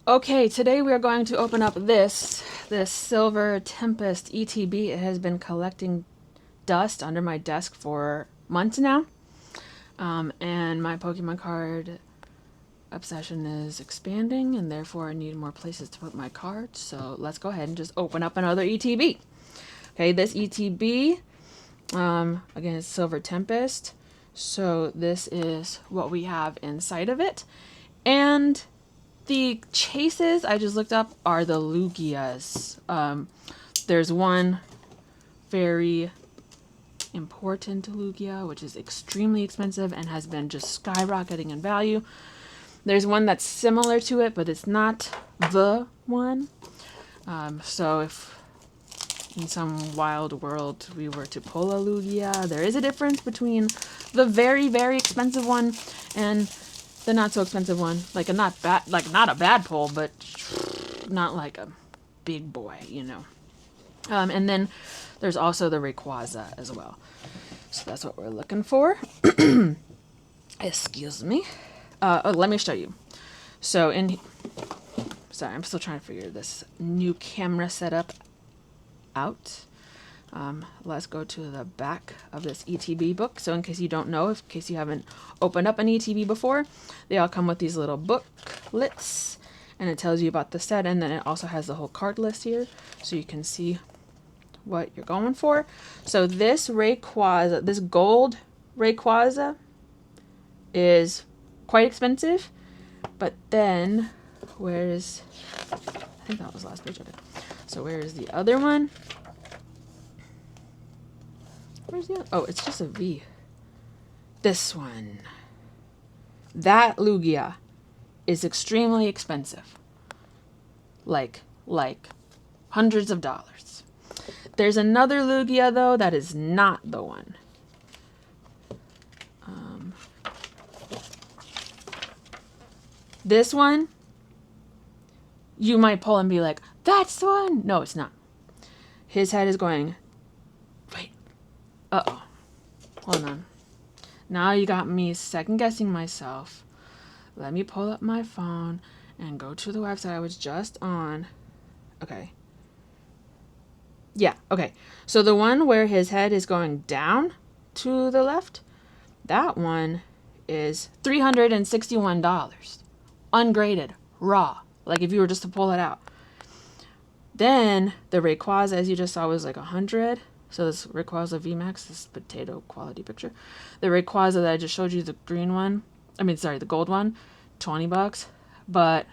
Okay, today we are going to open up this silver Tempest ETB. It has been collecting dust under my desk for months now. And my Pokemon card obsession is expanding, and therefore I need more places to put my cards. So let's go ahead and just open up another ETB. Okay, this ETB, again, it's Silver Tempest. So this is what we have inside of it. And the chases I just looked up are the Lugias. There's one very important Lugia, which is extremely expensive and has been just skyrocketing in value. There's one that's similar to it, but it's not the one. So if in some wild world we were to pull a Lugia, there is a difference between the very, very expensive one and the not so expensive one. Like not a bad pull, but not like a big boy, you know. And then there's also the Rayquaza as well. So that's what we're looking for. Excuse me. Let me show you. So sorry, I'm still trying to figure this new camera setup out. Let's go to the back of this ETB book. So in case you don't know, in case you haven't opened up an ETB before, they all come with these little booklets, and it tells you about the set, and then it also has the whole card list here, so you can see what you're going for. So this Rayquaza, this gold Rayquaza, is quite expensive, but then I think that was the last page of it. So where is the other one? Where's the other? Oh, it's just a V. This one. That Lugia is extremely expensive. Like hundreds of dollars. There's another Lugia, though, that is not the one. This one, you might pull and be like, that's the one. No, it's not. His head is going, wait. Uh-oh. Hold on. Now you got me second guessing myself. Let me pull up my phone and go to the website I was just on. Okay. Yeah, okay. So the one where his head is going down to the left, that one is $361. Ungraded. Raw. Like if you were just to pull it out. Then the Rayquaza, as you just saw, was like 100. So this Rayquaza VMAX, this potato quality picture. The Rayquaza that I just showed you, the green one, the gold one, $20. But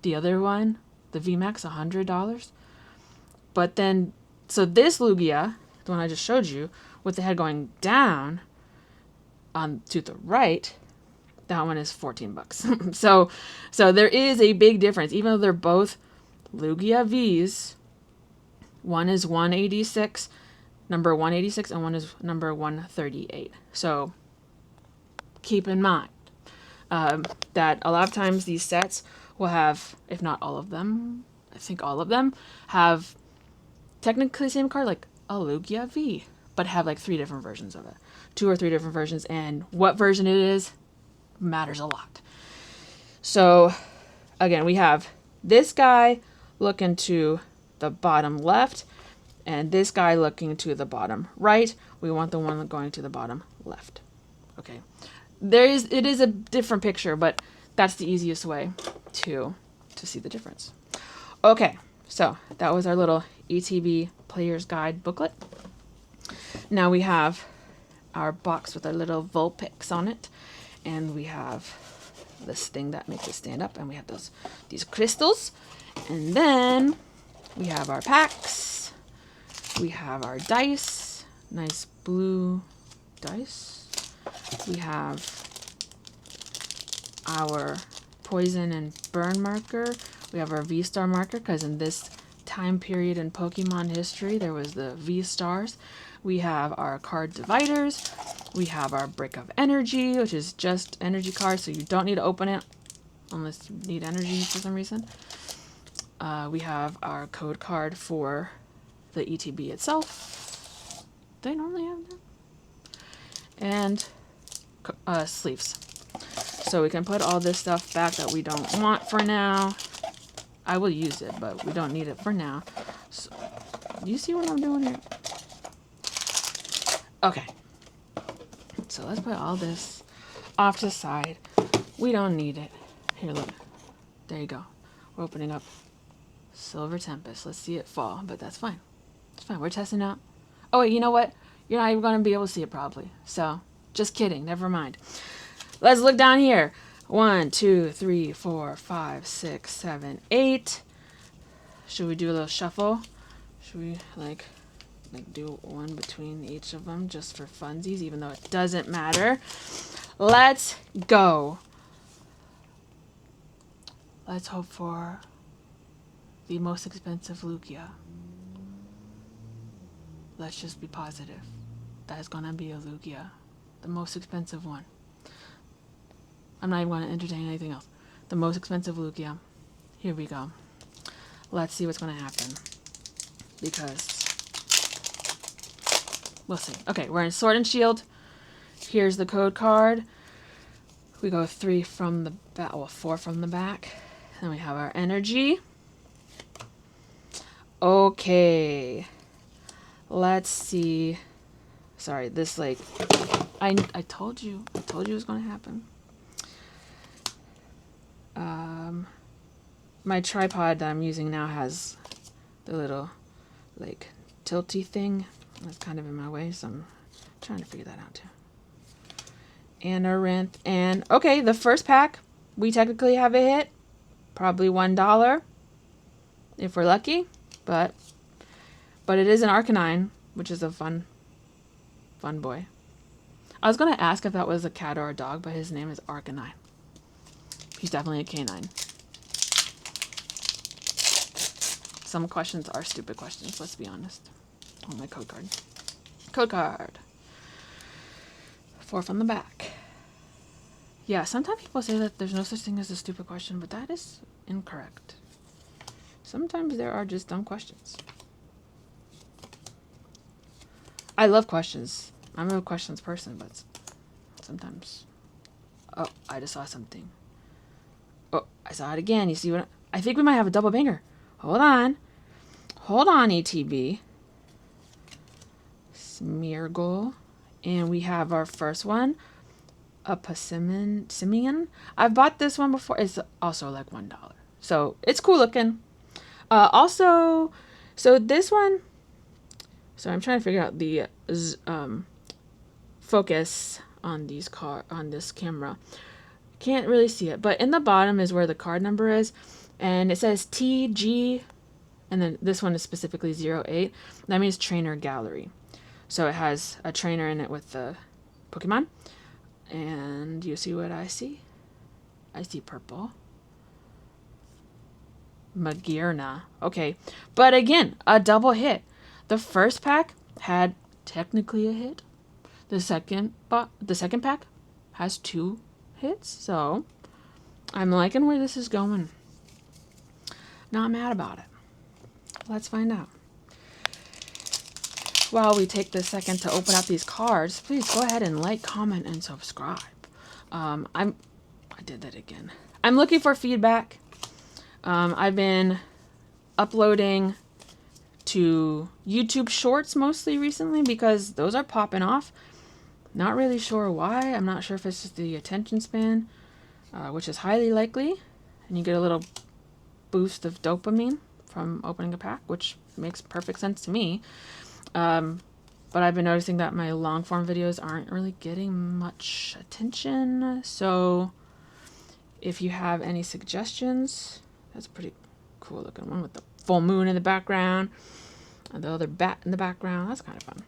the other one, the VMAX, $100. But then, so this Lugia, the one I just showed you, with the head going down to the right, that one is $14. So there is a big difference, even though they're both Lugia Vs. One is 186, number 186, and one is number 138. So keep in mind that a lot of times these sets will have, if not all of them, I think all of them, have technically the same card, like a Lugia V, but have like 3 different versions of it. 2 or 3 different versions, and what version it is matters a lot. So again, we have this guy looking to the bottom left and this guy looking to the bottom right. We want the one going to the bottom left. Okay. It is a different picture, but that's the easiest way to see the difference. Okay. So that was our little ETB Player's Guide booklet. Now we have our box with our little Vulpix on it. And we have this thing that makes it stand up, and we have these crystals, and then we have our packs, we have our dice, nice blue dice, we have our poison and burn marker, we have our V-Star marker, because in this time period in Pokemon history there was the V-Stars. We have our card dividers. We have our Brick of Energy, which is just energy cards, so you don't need to open it unless you need energy for some reason. We have our code card for the ETB itself. Do I normally have that? And sleeves. So we can put all this stuff back that we don't want for now. I will use it, but we don't need it for now. So, you see what I'm doing here? Okay. So let's put all this off to the side. We don't need it. Here, look. There you go. We're opening up Silver Tempest. Let's see it fall, but that's fine. It's fine. We're testing out. Oh, wait, you know what? You're not even going to be able to see it probably. So, just kidding. Never mind. Let's look down here. 1, 2, 3, 4, 5, 6, 7, 8. Should we do a little shuffle? Should we, like do one between each of them just for funsies, even though it doesn't matter? Let's go. Let's hope for the most expensive Lugia. Let's just be positive. That is gonna be a Lugia. The most expensive one. I'm not even gonna entertain anything else. The most expensive Lugia. Here we go. Let's see what's gonna happen. Because we'll see. Okay, we're in Sword and Shield. Here's the code card. We go 3 from the back, well, 4 from the back. Then we have our energy. Okay. Let's see. Sorry, this like I told you it was gonna happen. My tripod that I'm using now has the little like tilty thing. That's kind of in my way, so I'm trying to figure that out too. Amaranth, and okay, the first pack, we technically have a hit. Probably $1 if we're lucky, but it is an Arcanine, which is a fun boy. I was gonna ask if that was a cat or a dog, but his name is Arcanine. He's definitely a canine. Some questions are stupid questions, let's be honest. Oh, my code card. Code card. 4 from the back. Yeah, sometimes people say that there's no such thing as a stupid question, but that is incorrect. Sometimes there are just dumb questions. I love questions. I'm a questions person, but sometimes... Oh, I just saw something. Oh, I saw it again. You see what... I think we might have a double banger. Hold on. Hold on, ETB. Smeargle. And we have our first one. A Simeon. I've bought this one before. It's also like $1. So it's cool looking. Also, so this one... So I'm trying to figure out the focus on this camera. Can't really see it, but in the bottom is where the card number is, and it says TG, and then this one is specifically 08. That means trainer gallery. So it has a trainer in it with the Pokemon, and you see what I see? I see purple. Magearna. Okay, but again, a double hit. The first pack had technically a hit. The second pack has 2 hits, so I'm liking where this is going. Not mad about it. Let's find out. While we take this second to open up these cards, please go ahead and like, comment, and subscribe. I did that again. I'm looking for feedback. I've been uploading to YouTube Shorts mostly recently because those are popping off. Not really sure why. I'm not sure if it's just the attention span, which is highly likely. And you get a little boost of dopamine from opening a pack, which makes perfect sense to me. But I've been noticing that my long form videos aren't really getting much attention. So if you have any suggestions, that's a pretty cool looking one with the full moon in the background and the other bat in the background. That's kind of fun.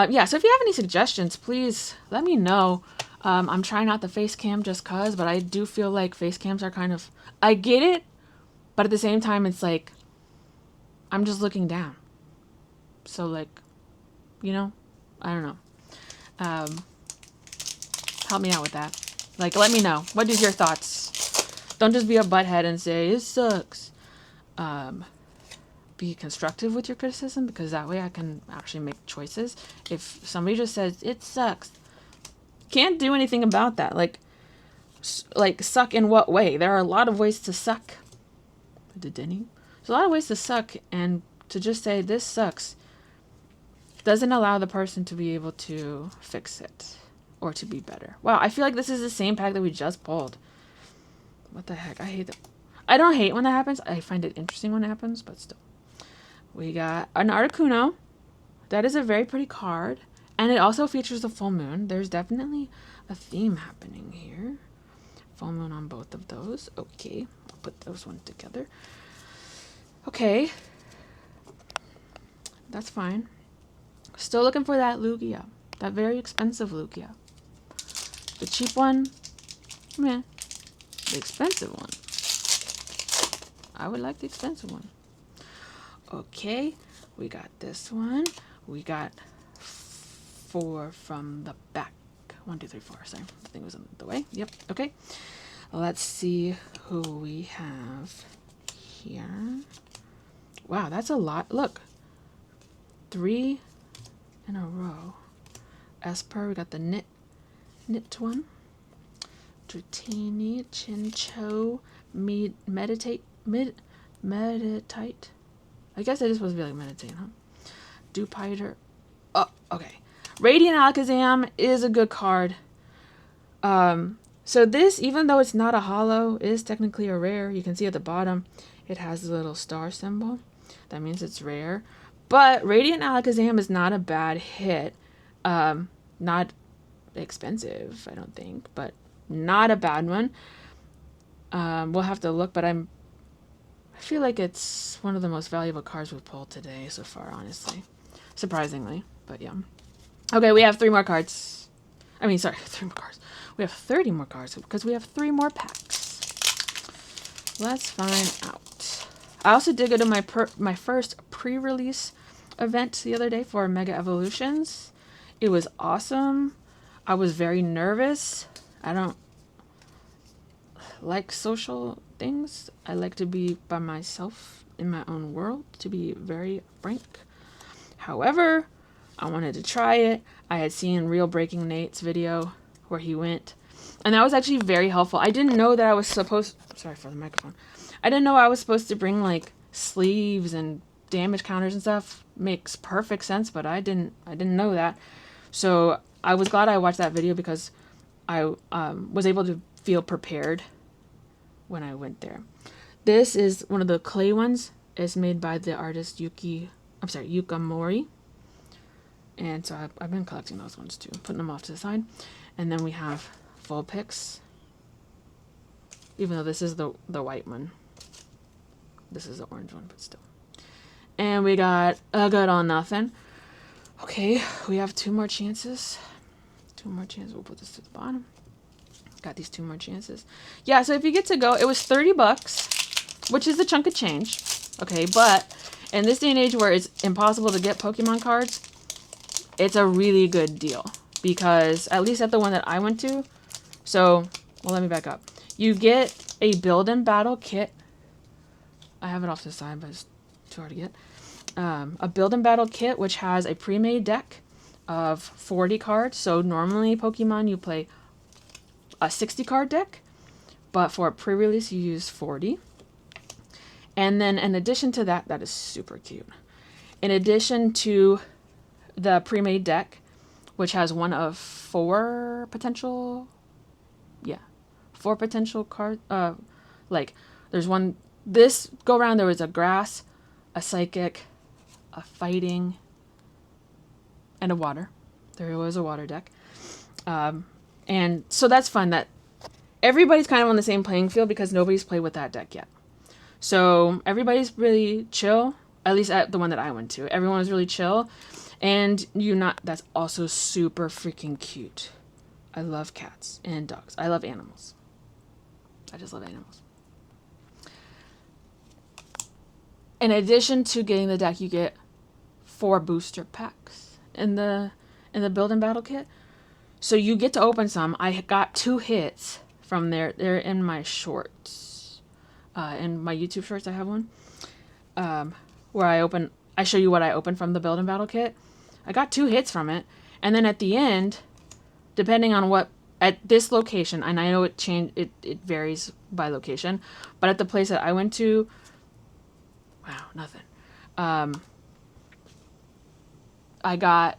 Yeah, so if you have any suggestions, please let me know. I'm trying out the face cam just cause, but I do feel like face cams are kind of... I get it, but at the same time, it's like, I'm just looking down. So, like, you know, I don't know. Help me out with that. Like, let me know. What is your thoughts? Don't just be a butthead and say, it sucks. Be constructive with your criticism, because that way I can actually make choices. If somebody just says it sucks, can't do anything about that. Like suck in what way? There are a lot of ways to suck. The Denny. There's a lot of ways to suck, and to just say this sucks doesn't allow the person to be able to fix it or to be better. Wow, I feel like this is the same pack that we just pulled. What the heck? I hate that. I don't hate when that happens. I find it interesting when it happens, but still. We got an Articuno. That is a very pretty card. And it also features the full moon. There's definitely a theme happening here. Full moon on both of those. Okay, I'll put those ones together. Okay. That's fine. Still looking for that Lugia. That very expensive Lugia. The cheap one, meh. The expensive one, I would like the expensive one. Okay, we got this one. We got 4 from the back. 1, 2, 3, 4. Sorry, the thing was in the way. Yep, okay. Let's see who we have here. Wow, that's a lot. Look, 3 in a row. Esper, we got the knit one. Dratini, Chincho, Meditate. I guess I just was really meditate, huh? Dupiter. Oh, okay. Radiant Alakazam is a good card. So this, even though it's not a holo, is technically a rare. You can see at the bottom, it has the little star symbol. That means it's rare. But Radiant Alakazam is not a bad hit. Not expensive, I don't think, but not a bad one. We'll have to look, but I feel like it's one of the most valuable cards we've pulled today so far, honestly. Surprisingly, but yeah. Okay, we have 3 more cards. I mean, sorry, 3 more cards. We have 30 more cards because we have 3 more packs. Let's find out. I also did go to my first pre-release event the other day for Mega Evolutions. It was awesome. I was very nervous. I don't like social things. I like to be by myself in my own world, to be very frank. However, I wanted to try it. I had seen Real Breaking Nate's video where he went, and that was actually very helpful. I didn't know that I was supposed, sorry for the microphone. I didn't know I was supposed to bring like sleeves and damage counters and stuff. Makes perfect sense, but I didn't know that. So I was glad I watched that video because I was able to feel prepared when I went there. This is one of the clay ones. It's made by the artist Yuka Mori. And so I've been collecting those ones too, putting them off to the side. And then we have Vulpix. Even though this is the white one. This is the orange one, but still. And we got a good on nothing. Okay, we have 2 more chances. 2 more chances. We'll put this to the bottom. Got these 2 more chances. Yeah, so if you get to go, it was $30, which is a chunk of change. Okay, but in this day and age where it's impossible to get Pokemon cards, it's a really good deal. Because, at least at the one that I went to, so, well, let me back up. You get a build and battle kit. I have it off to the side, but it's too hard to get. A build and battle kit, which has a pre-made deck of 40 cards. So normally Pokemon, you play a 60 card deck, but for a pre-release, you use 40. And then in addition to that, that is super cute. In addition to the pre-made deck, which has one of 4 potential, 4 potential cards. Like there's one, this go around, there was a grass, a psychic, a fighting, and a water. There was a water deck. And so that's fun that everybody's kind of on the same playing field because nobody's played with that deck yet. So everybody's really chill, at least at the one that I went to. Everyone was really chill. And that's also super freaking cute. I love cats and dogs. I love animals. I just love animals. In addition to getting the deck, you get 4 booster packs in the build and battle kit. So you get to open some. I got 2 hits from there. They're in my shorts. In my YouTube shorts, I have one. Where I show you what I opened from the build and battle kit. I got 2 hits from it. And then at the end, depending on at this location, and I know it varies by location, but at the place that I went to, Wow, nothing. I got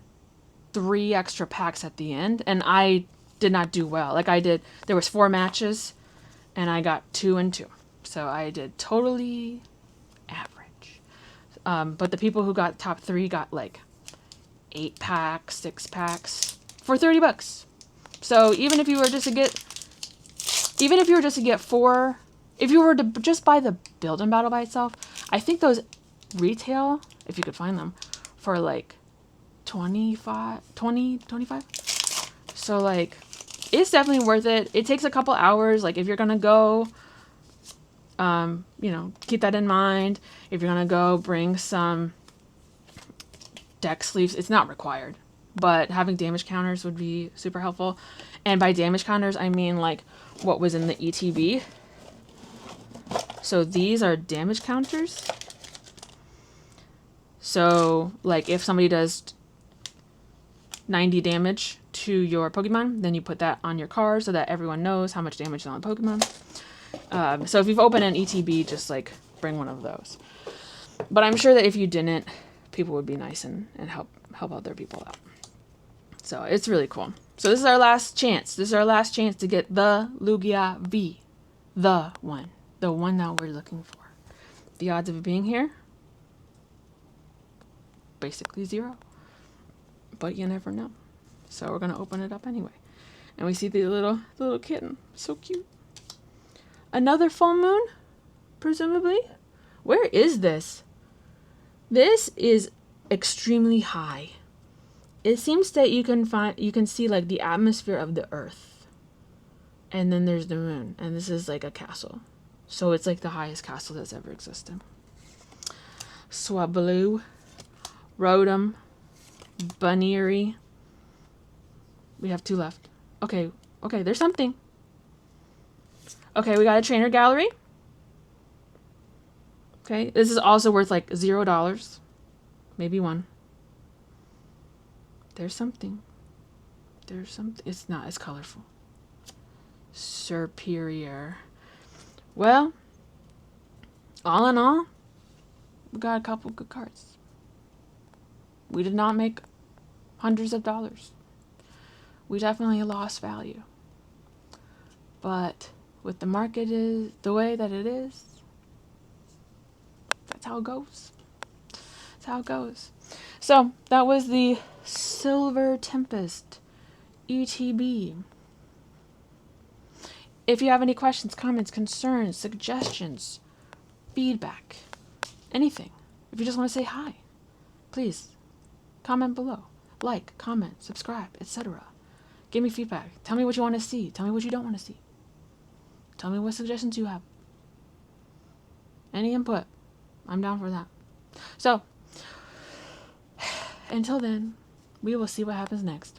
3 extra packs at the end, and I did not do well. Like I did, there was 4 matches, and I got 2 and 2. So I did totally average. But the people who got top 3 got like 8 packs, 6 packs for $30. So even if you were just to get 4, if you were to just buy the build and battle by itself, I think those retail, if you could find them, for like 25. So like, it's definitely worth it. It takes a couple hours. Like if you're gonna go, keep that in mind. If you're gonna go, bring some deck sleeves. It's not required, but having damage counters would be super helpful. And by damage counters, I mean like what was in the ETB. So these are damage counters. So like if somebody does 90 damage to your Pokemon, then you put that on your card so that everyone knows how much damage is on the Pokemon. So if you've opened an ETB, just like bring one of those. But I'm sure that if you didn't, people would be nice and help other people out. So it's really cool. So this is our last chance. This is our last chance to get the Lugia V. The one that we're looking for. The odds of it being here, basically 0. But you never know. So we're gonna open it up anyway. And we see the little kitten. So cute. Another full moon, presumably. Where is this? This is extremely high. It seems that you can see like the atmosphere of the earth. And then there's the moon. And this is like a castle. So it's like the highest castle that's ever existed. Swablu, Rotom, Baneri. We have 2 left. Okay, there's something. Okay, we got a trainer gallery. Okay, this is also worth like $0. Maybe 1. There's something. It's not as colorful. Superior. Well, all in all, we got a couple good cards. We did not make hundreds of dollars. We definitely lost value. But with the market is the way that it is, that's how it goes. That's how it goes. So that was the Silver Tempest ETB. If you have any questions, comments, concerns, suggestions, feedback, anything, if you just want to say hi, please comment below. Like, comment, subscribe, etc. Give me feedback. Tell me what you want to see. Tell me what you don't want to see. Tell me what suggestions you have. Any input. I'm down for that. So, until then, we will see what happens next.